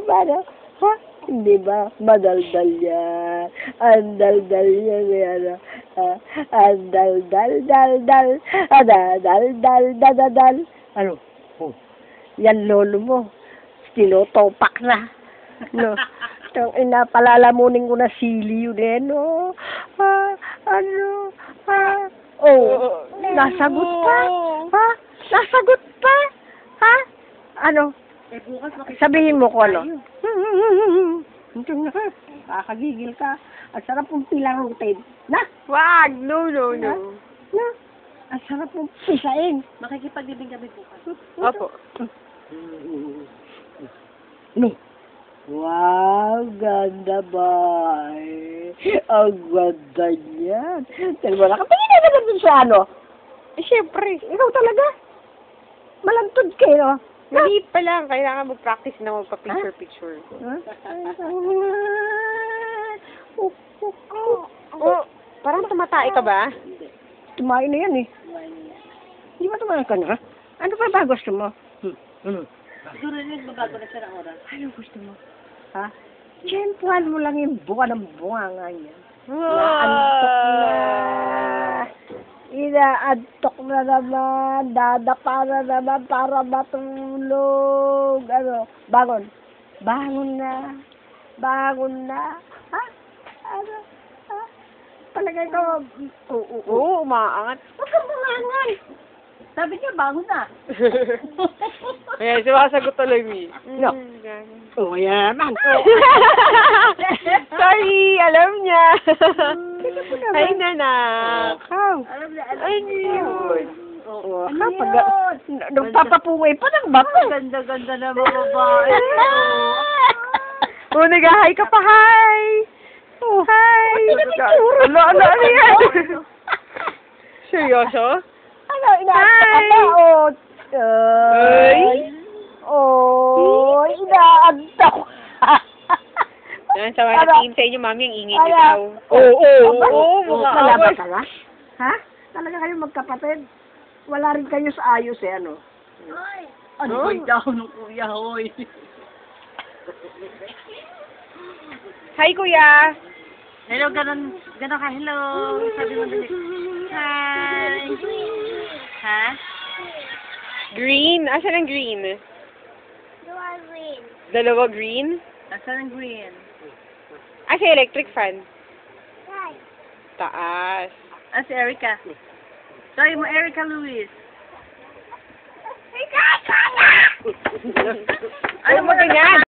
ba, no? Ha? Hindi ba? Madaldal yan. Ang daldal yan, ano? Ang dal-dal-dal-dal. Dal-dal-dal-dal. Ano? Oh. Yan lolo mo. Tinutopak na. No? Itong inapalalamunin ko na sili yun eh, no? Ano? Oh, nasagot pa? Ha? Nasagot pa? Ha? Ano? Sabihin mo ko ano? Ito na, kakagigil ka. Ang sarap mong pilarutin. Na? Wag! No. Na? Ang sarap mong pisain. Makikipaglibing kami bukas. Opo. No. Wow, ganda ba? Ang ganda niyan. Tell mo na, kapagin na dun sa ano? Siyempre. Ikaw talaga? Malantod kayo. Mali pa lang. Kailangan mag-practice na magpa-picture-picture. Oh, parang tumatay ka ba? Tumain na yan eh. Hindi ba tumain ka na? Ano pa ba gusto mo? Siguro rin magbago na siya ng oras. Ano gusto mo? Ha? Tiyempuhan mo lang yung buka ng bunga niya. Inaantok na naman. Dadapa na naman para matulog. Ano? Bangon. Bangon na. Ha? Ano? Ha? Palagay ko. Oo, umaangat. Huwag kang bumangan. Sabi niya, bangon na. Ayan, sumasagot tuloy, Mi. No. Oh, yaman. Sorry, alam niya. Ay, naman. nanak. Ay, yun. Oo, kapag nagpapapungay pa ng bato. Ganda-ganda na mga babae. Oh, nag-hi ka pa, hi! Oh, hi! Ano yan? Seryoso? Ano, inaantok ka ba? Inaantok. Yan, sa mga tingin sa inyo, mami, ang ingin niyo daw. Oo, mga kalaba away. ka na? Ha? Talaga kayo magkapatid? Wala rin kayo sa ayos eh, ano? Ano ba yung daw ng kuya, hoy? Hi, kuya! Hello, ganon ka, hello. Sabi mo dali. Hi. Ha? Green? Asan ang green? Dalawa green? Asan ang green? Asa electric fan? Taas. Ah, si Erica. Sorry mo, Erica Luis. Ano mo ganyan?